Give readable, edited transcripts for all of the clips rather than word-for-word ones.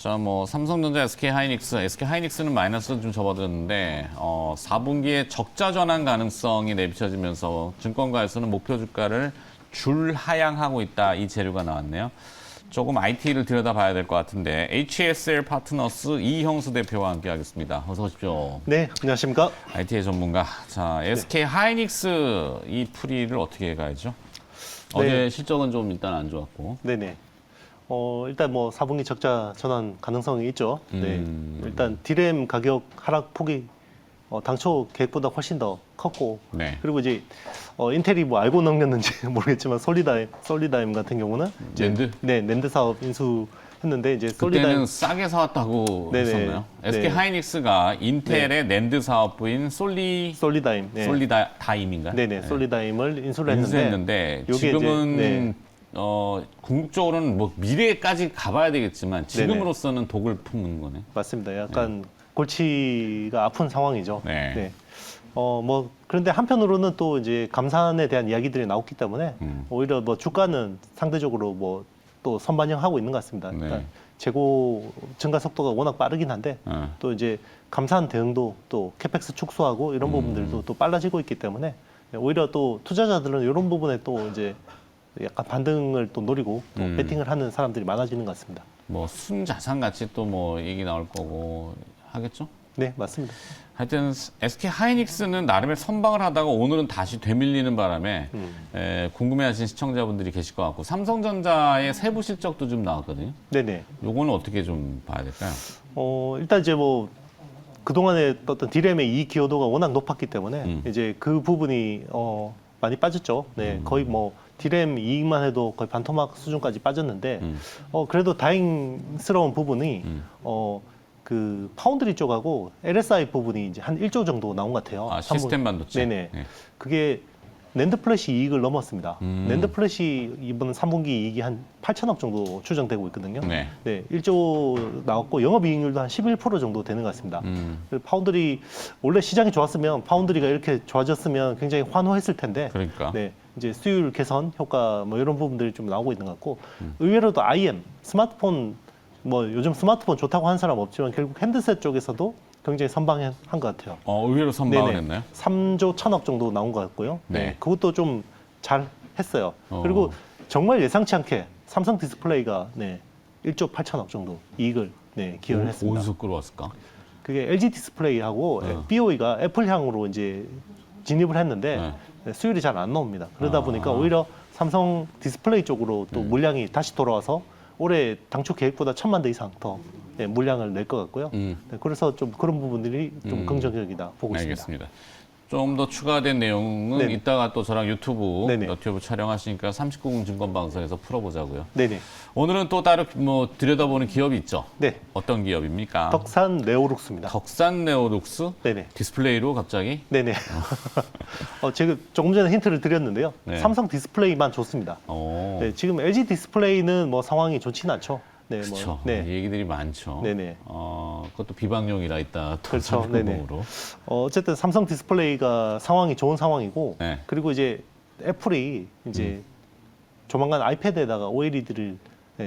자, 뭐 삼성전자, SK하이닉스는 마이너스로 좀 접어들었는데 4분기에 적자 전환 가능성이 내비쳐지면서 증권가에서는 목표 주가를 줄 하향하고 있다. 이 재료가 나왔네요. 조금 IT를 들여다봐야 될 것 같은데 HSL 파트너스 이형수 대표와 함께하겠습니다. 어서 오십시오. 네, 안녕하십니까? IT의 전문가. 자, SK하이닉스 이 풀이를 어떻게 가야죠? 어제 네. 실적은 좀 일단 안 좋았고. 네네. 일단 뭐 4분기 적자 전환 가능성이 있죠. 네. 일단 D램 가격 하락 폭이 당초 계획보다 훨씬 더 컸고, 네. 그리고 이제 인텔이 뭐 알고 넘겼는지 모르겠지만 솔리다임 같은 경우는 이제 낸드? 네, 낸드 사업 인수했는데 이제 그때는 싸게 사왔다고 네네. 했었나요? 네. SK하이닉스가 인텔의 낸드 사업부인 솔리다임, 네. 솔리다임인가? 네네, 솔리다임을 인수를 인수했는데 요게 지금은 이제, 네. 궁극적으로는 뭐 미래까지 가봐야 되겠지만 지금으로서는 독을 품는 거네. 맞습니다. 약간 골치가 아픈 상황이죠. 네. 뭐 그런데 한편으로는 또 이제 감산에 대한 이야기들이 나왔기 때문에 오히려 뭐 주가는 상대적으로 뭐 또 선반영하고 있는 것 같습니다. 네. 그러니까 재고 증가 속도가 워낙 빠르긴 한데 또 이제 감산 대응도 또 캐펙스 축소하고 이런 부분들도 또 빨라지고 있기 때문에 오히려 또 투자자들은 이런 부분에 또 이제 약간 반등을 또 노리고 또 베팅을 하는 사람들이 많아지는 것 같습니다. 뭐 순자산 같이 또 뭐 얘기 나올 거고 하겠죠? 네, 맞습니다. 하여튼 SK하이닉스는 나름의 선방을 하다가 오늘은 다시 되밀리는 바람에 궁금해하신 시청자분들이 계실 것 같고 삼성전자의 세부 실적도 좀 나왔거든요. 네네. 요거는 어떻게 좀 봐야 될까요? 일단 이제 뭐 그동안에 어떤 D램의 이익 기여도가 워낙 높았기 때문에 이제 그 부분이 많이 빠졌죠. 네, 거의 뭐 D램 이익만 해도 거의 반토막 수준까지 빠졌는데 그래도 다행스러운 부분이 그 파운드리 쪽하고 LSI 부분이 이제 한 1조 정도 나온 것 같아요. 아, 시스템 반도체. 네네. 네. 그게 낸드 플래시 이익을 넘었습니다. 낸드 플래시 이번 3분기 이익이 한 8천억 정도 추정되고 있거든요. 네. 네, 1조 나왔고 영업이익률도 한 11% 정도 되는 것 같습니다. 파운드리 원래 시장이 좋았으면 파운드리가 이렇게 좋아졌으면 굉장히 환호했을 텐데, 그러니까. 네, 이제 수율 개선 효과 뭐 이런 부분들이 좀 나오고 있는 것 같고 의외로도 IM 스마트폰 뭐 요즘 스마트폰 좋다고 하는 사람 없지만 결국 핸드셋 쪽에서도 굉장히 선방한 것 같아요. 의외로 선방을 네네. 했나요? 3조 1천억 정도 나온 것 같고요. 네. 그것도 좀 잘 했어요. 그리고 정말 예상치 않게 삼성 디스플레이가 1조 8천억 정도 이익을 기여를 했습니다. 어디서 끌어왔을까? 그게 LG 디스플레이하고 BOE가 애플향으로 이제 진입을 했는데 수율이 잘 안 나옵니다. 그러다 보니까 오히려 삼성 디스플레이 쪽으로 또 물량이 다시 돌아와서 올해 당초 계획보다 1,000만 대 이상 더 물량을 낼 것 같고요. 그래서 좀 그런 부분들이 좀 긍정적이다 보고 있습니다. 알겠습니다. 좀 더 추가된 내용은 네네. 이따가 또 저랑 유튜브, 네네. 너튜브 촬영하시니까 39금 증권방송에서 풀어보자고요. 네네. 오늘은 또 따로 뭐 들여다보는 기업이 있죠? 네. 어떤 기업입니까? 덕산 네오룩스입니다. 덕산 네오룩스? 네네. 디스플레이로 갑자기? 네네. 제가 조금 전에 힌트를 드렸는데요. 네. 삼성 디스플레이만 좋습니다. 네, 지금 LG 디스플레이는 뭐 상황이 좋지는 않죠. 네, 그렇죠. 네. 얘기들이 많죠. 네네. 그것도 비방용이라 있다. 그렇죠. 네네. 으로 어쨌든 삼성 디스플레이가 상황이 좋은 상황이고, 네. 그리고 이제 애플이 이제 조만간 아이패드에다가 OLED를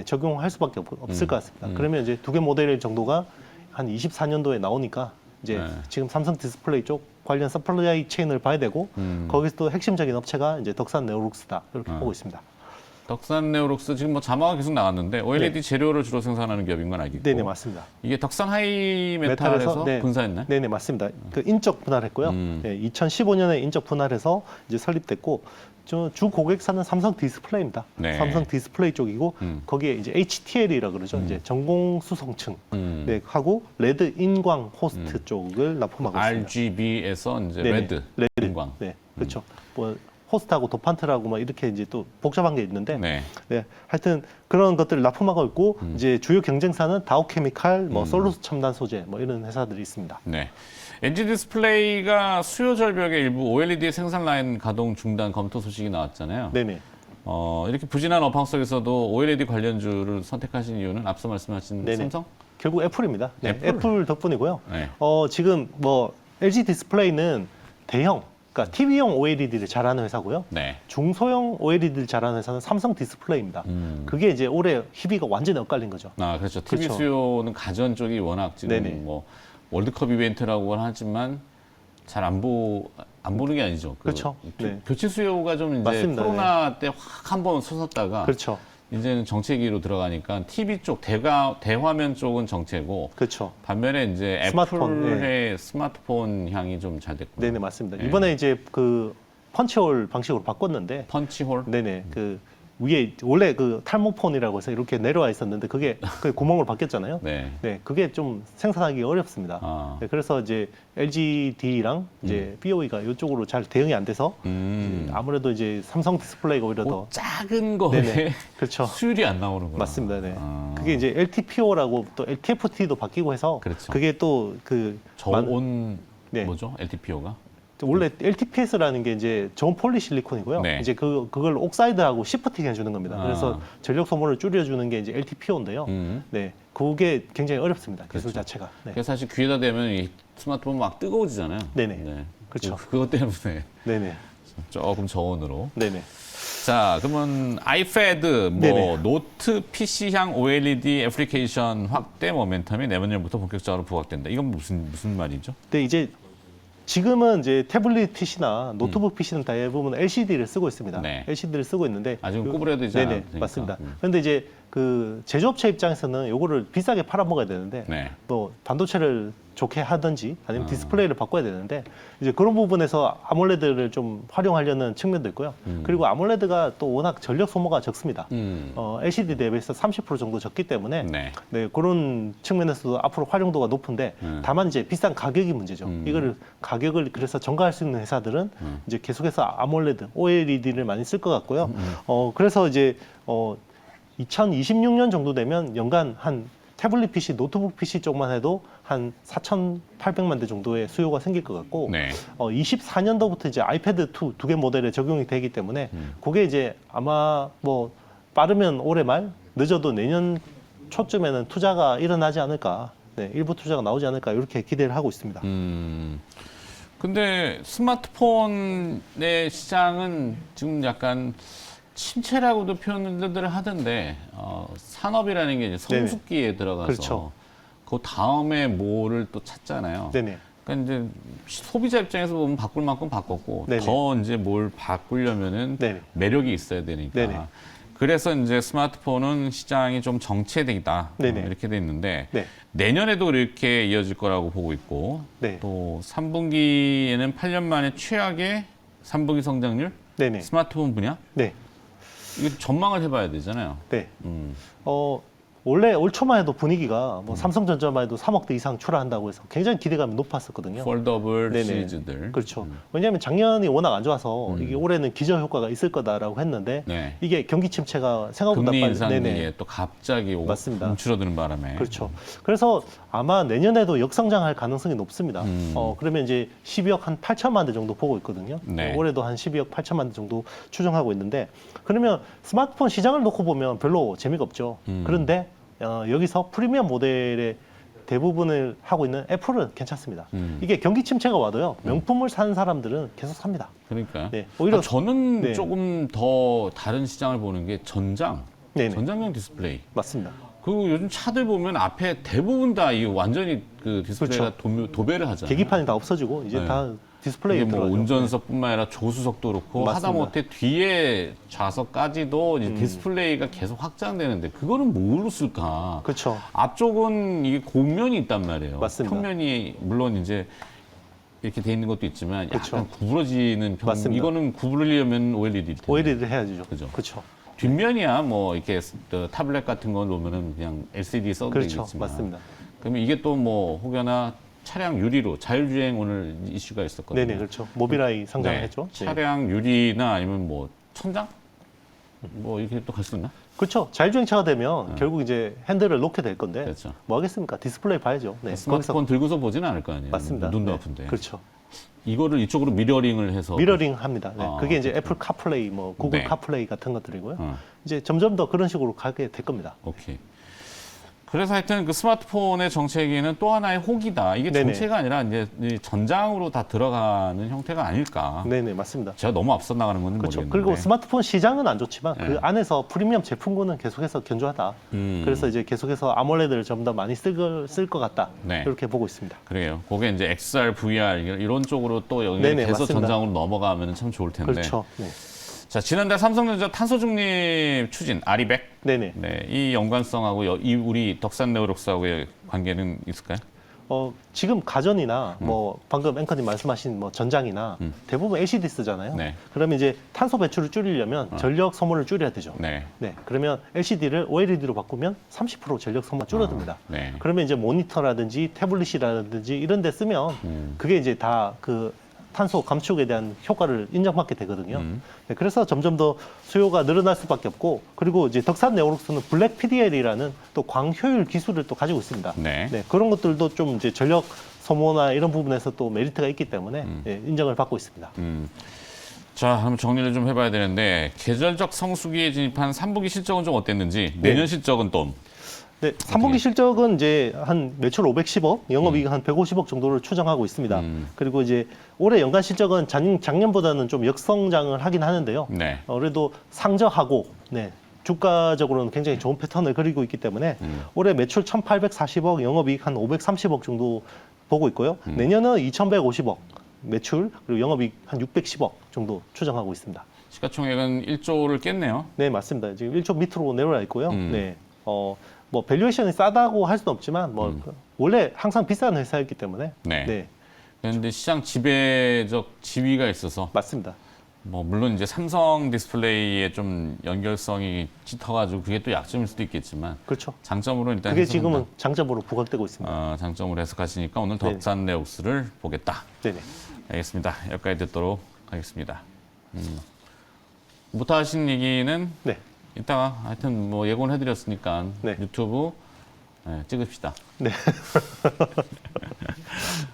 적용할 수밖에 없을 것 같습니다. 그러면 이제 두 개 모델 정도가 한 24년도에 나오니까 이제 지금 삼성 디스플레이 쪽 관련 서플라이 체인을 봐야 되고 거기서 또 핵심적인 업체가 이제 덕산 네오룩스다 이렇게 보고 있습니다. 덕산 네오룩스 지금 뭐 자막가 계속 나왔는데 OLED 네. 재료를 주로 생산하는 기업인 건 알겠고. 네네 맞습니다. 이게 덕산 하이메탈에서 분사했나요? 네네 맞습니다. 그 인적 분할했고요. 2015년에 인적 분할해서 이제 설립됐고 주 고객사는 삼성 디스플레이입니다. 네. 삼성 디스플레이 쪽이고 거기에 이제 HTL이라 그러죠. 이제 전공 수송층 하고 레드 인광 호스트 쪽을 납품하고 있습니다. RGB에서 이제 네네. 레드 인광. 네, 그렇죠. 뭐 호스트하고 도판트라고 막 이렇게 이제 또 복잡한 게 있는데, 네. 하여튼 그런 것들을 납품하고 있고 이제 주요 경쟁사는 다우케미칼, 뭐 솔루스 첨단 소재, 뭐 이런 회사들이 있습니다. 네. LG 디스플레이가 수요 절벽의 일부 OLED 생산 라인 가동 중단 검토 소식이 나왔잖아요. 네네. 이렇게 부진한 업황 속에서도 OLED 관련주를 선택하신 이유는 앞서 말씀하신 네네. 삼성? 결국 애플입니다. 네, 애플? 애플 덕분이고요. 네. 지금 뭐 LG 디스플레이는 대형 그러니까 TV용 OLED를 잘하는 회사고요. 네. 중소형 OLED를 잘하는 회사는 삼성 디스플레이입니다. 그게 이제 올해 희비가 완전히 엇갈린 거죠. 아, 그렇죠. TV 그렇죠. 수요는 가전 쪽이 워낙 지금 네네. 뭐 월드컵 이벤트라고 하지만 잘 안 보는 게 아니죠. 그렇죠. 네. 교체 수요가 좀 이제 맞습니다. 코로나 때 확 한번 솟았다가 그렇죠. 이제는 정체기로 들어가니까 TV 쪽 대화면 쪽은 정체고 그렇죠. 반면에 이제 스마트폰, 애플의 스마트폰 향이 좀 잘 됐고. 네네, 맞습니다. 네. 이번에 이제 그 펀치홀 방식으로 바꿨는데, 펀치홀. 네네, 그 위에 원래 그 탈모폰이라고 해서 이렇게 내려와 있었는데 그게 그 구멍으로 바뀌었잖아요. 네. 네, 그게 좀 생산하기 어렵습니다. 아. 네, 그래서 이제 LGD랑 이제 BOE가 이쪽으로 잘 대응이 안 돼서 아무래도 이제 삼성 디스플레이가 오히려 그 더 작은 거에 네네, 그렇죠. 수율이 안 나오는구나. 맞습니다. 네. 아. 그게 이제 LTPO라고 또 LTFT도 바뀌고 해서 그렇죠. 그게 또 그 저온 네. 뭐죠? LTPO가? 원래 LTPS라는 게 이제 저온 폴리실리콘이고요. 네. 이제 그걸 옥사이드하고 시프팅 해주는 겁니다. 그래서 전력 소모를 줄여주는 게 이제 LTPO인데요. 네, 그게 굉장히 어렵습니다. 기술 그렇죠. 자체가. 네. 그래서 사실 귀에다 대면 이 스마트폰 막 뜨거워지잖아요. 네네. 네. 그렇죠. 그것 때문에 네네. 조금 저온으로. 네네. 자, 그러면 아이패드, 뭐 네네. 노트 PC향 OLED 애플리케이션 확대 모멘텀이 내년부터 본격적으로 부각된다. 이건 무슨 말이죠? 근데 이제 지금은 이제 태블릿 PC나 노트북 PC는 대부분 LCD를 쓰고 있습니다. 네. LCD를 쓰고 있는데 아직은 구부려야 되지 네네, 않으니까. 맞습니다. 그런데 이제 그 제조업체 입장에서는 요거를 비싸게 팔아먹어야 되는데 네. 또 반도체를 좋게 하든지 아니면 디스플레이를 바꿔야 되는데 이제 그런 부분에서 아몰레드를 좀 활용하려는 측면도 있고요. 그리고 아몰레드가 또 워낙 전력 소모가 적습니다. LCD 대비해서 30% 정도 적기 때문에 네. 네, 그런 측면에서도 앞으로 활용도가 높은데 다만 이제 비싼 가격이 문제죠. 이거를 가격을 그래서 전가할 수 있는 회사들은 이제 계속해서 아몰레드, OLED를 많이 쓸 것 같고요. 그래서 이제 2026년 정도 되면 연간 한 태블릿 PC, 노트북 PC 쪽만 해도 한 4,800만 대 정도의 수요가 생길 것 같고, 네. 24년도부터 이제 아이패드 2 두 개 모델에 적용이 되기 때문에 그게 이제 아마 뭐 빠르면 올해 말, 늦어도 내년 초쯤에는 투자가 일어나지 않을까, 네, 일부 투자가 나오지 않을까 이렇게 기대를 하고 있습니다. 근데 스마트폰의 시장은 지금 약간 침체라고도 표현들을 하던데 산업이라는 게 이제 성숙기에 들어가서 그렇죠. 그 다음에 뭐를 또 찾잖아요. 네네. 그러니까 이제 소비자 입장에서 보면 바꿀 만큼 바꿨고 네네. 더 이제 뭘 바꾸려면은 네네. 매력이 있어야 되니까. 네네. 그래서 이제 스마트폰은 시장이 좀 정체되다 네네. 이렇게 돼 있는데 네. 내년에도 이렇게 이어질 거라고 보고 있고 네. 또 3분기에는 8년 만에 최악의 3분기 성장률 네네. 스마트폰 분야 네. 이거 전망을 해봐야 되잖아요. 네. 원래 올 초만 해도 분위기가 뭐 삼성전자만 해도 3억대 이상 출하한다고 해서 굉장히 기대감이 높았었거든요. 폴더블 네네. 시리즈들. 그렇죠. 왜냐하면 작년이 워낙 안 좋아서 이게 올해는 기저 효과가 있을 거다라고 했는데 네. 이게 경기 침체가 생각보다 금리 빨리 인상에 또 갑자기 맞습니다. 움츠러드는 바람에. 그렇죠. 그래서 아마 내년에도 역성장할 가능성이 높습니다. 그러면 이제 12억 한 8천만 대 정도 보고 있거든요. 네. 올해도 한 12억 8천만 대 정도 추정하고 있는데 그러면 스마트폰 시장을 놓고 보면 별로 재미가 없죠. 그런데 여기서 프리미엄 모델의 대부분을 하고 있는 애플은 괜찮습니다. 이게 경기 침체가 와도요 명품을 사는 사람들은 계속 삽니다. 그러니까. 네, 오히려 저는 네. 조금 더 다른 시장을 보는 게 네네. 전장형 디스플레이. 맞습니다. 그 요즘 차들 보면 앞에 대부분 다 이 완전히 그 디스플레이가 도배를 하잖아요. 계기판이 다 없어지고 이제 네. 다 디스플레이에 이게 뭐 들어가죠. 운전석뿐만 아니라 조수석도 그렇고 맞습니다. 하다못해 뒤에 좌석까지도 이제 디스플레이가 계속 확장되는데 그거는 뭘로 쓸까? 그렇죠. 앞쪽은 이게 곡면이 있단 말이에요. 맞습니다. 표면이 물론 이제 이렇게 돼 있는 것도 있지만 약간 그렇죠. 구부러지는 맞습니다. 이거는 구부르려면 OLED일 텐데. OLED를 해야죠. 그죠. 그렇죠. 뒷면이야 뭐 이렇게 타블렛 같은 거 놓으면은 그냥 LCD 써도 그렇죠. 되겠지만. 맞습니다. 그러면 이게 또 뭐 혹여나 차량 유리로 자율주행 오늘 이슈가 있었거든요. 네네, 그렇죠. 모빌아이 상장했죠. 네. 차량 유리나 아니면 뭐 천장? 뭐 이렇게 또 갈 수 있나? 그렇죠. 자율주행차가 되면 결국 이제 핸들을 놓게 될 건데 그렇죠. 뭐 하겠습니까? 디스플레이 봐야죠. 네. 스마트폰 들고서 보지는 않을 거 아니에요. 맞습니다. 눈도 네. 아픈데. 그렇죠. 이거를 이쪽으로 미러링을 해서 미러링 합니다. 네. 아, 그게 이제 그렇죠. 애플 카플레이, 뭐 구글 네. 카플레이 같은 것들이고요. 어. 이제 점점 더 그런 식으로 가게 될 겁니다. 오케이. 그래서 하여튼 그 스마트폰의 정체기는 또 하나의 혹이다. 이게 네네. 정체가 아니라 이제 이 전장으로 다 들어가는 형태가 아닐까. 네네, 맞습니다. 제가 너무 앞서 나가는 건지 그렇죠. 모르겠는데. 그리고 스마트폰 시장은 안 좋지만 네. 그 안에서 프리미엄 제품군은 계속해서 견조하다. 그래서 이제 계속해서 아몰레드를 좀 더 많이 쓸 것 같다. 네. 이렇게 보고 있습니다. 그래요. 그게 이제 XR, VR 이런 쪽으로 또 네네, 연결돼서 맞습니다. 전장으로 넘어가면 참 좋을 텐데. 그렇죠. 네. 자, 지난달 삼성전자 탄소 중립 추진 아리백. 네네. 네, 이 연관성하고 이 우리 덕산 네오록스하고의 관계는 있을까요? 지금 가전이나 뭐 방금 앵커님 말씀하신 뭐 전장이나 대부분 LCD 쓰잖아요. 네. 그러면 이제 탄소 배출을 줄이려면 전력 소모를 줄여야 되죠. 네. 네. 그러면 LCD를 OLED로 바꾸면 30% 전력 소모가 줄어듭니다. 네. 그러면 이제 모니터라든지 태블릿이라든지 이런 데 쓰면 그게 이제 다 그 탄소 감축에 대한 효과를 인정받게 되거든요. 네, 그래서 점점 더 수요가 늘어날 수밖에 없고, 그리고 이제 덕산 네오록스는 블랙 PDL이라는 또 광효율 기술을 또 가지고 있습니다. 네. 네, 그런 것들도 좀 이제 전력 소모나 이런 부분에서 또 메리트가 있기 때문에 예, 인정을 받고 있습니다. 자, 한번 정리를 좀 해봐야 되는데 계절적 성수기에 진입한 3분기 실적은 좀 어땠는지 내년 실적은 또 네, 3분기 실적은 이제 한 매출 510억, 영업이익 한 150억 정도를 추정하고 있습니다. 그리고 이제 올해 연간 실적은 작년보다는 좀 역성장을 하긴 하는데요. 네. 그래도 상저하고 네, 주가적으로는 굉장히 좋은 패턴을 그리고 있기 때문에 올해 매출 1,840억, 영업이익 한 530억 정도 보고 있고요. 내년은 2,150억 매출, 그리고 영업이익 한 610억 정도 추정하고 있습니다. 시가총액은 1조를 깼네요. 네, 맞습니다. 지금 1조 밑으로 내려와 있고요. 네, 뭐 밸류에이션이 싸다고 할 수는 없지만 뭐 원래 항상 비싼 회사였기 때문에 네. 네, 그런데 시장 지배적 지위가 있어서 맞습니다. 뭐 물론 이제 삼성 디스플레이의 좀 연결성이 짙어가지고 그게 또 약점일 수도 있겠지만 그렇죠. 장점으로 일단 그게 해석한다. 지금은 장점으로 부각되고 있습니다. 장점으로 해석하시니까 오늘 덕산 네옥스를 보겠다. 네네. 알겠습니다. 여기까지 듣도록 하겠습니다. 못하신 얘기는 네. 이따가 하여튼 뭐 예고는 해드렸으니까 네. 유튜브 찍읍시다. 네.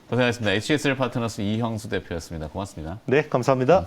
고생하셨습니다. HSL 파트너스 이형수 대표였습니다. 고맙습니다. 네, 감사합니다.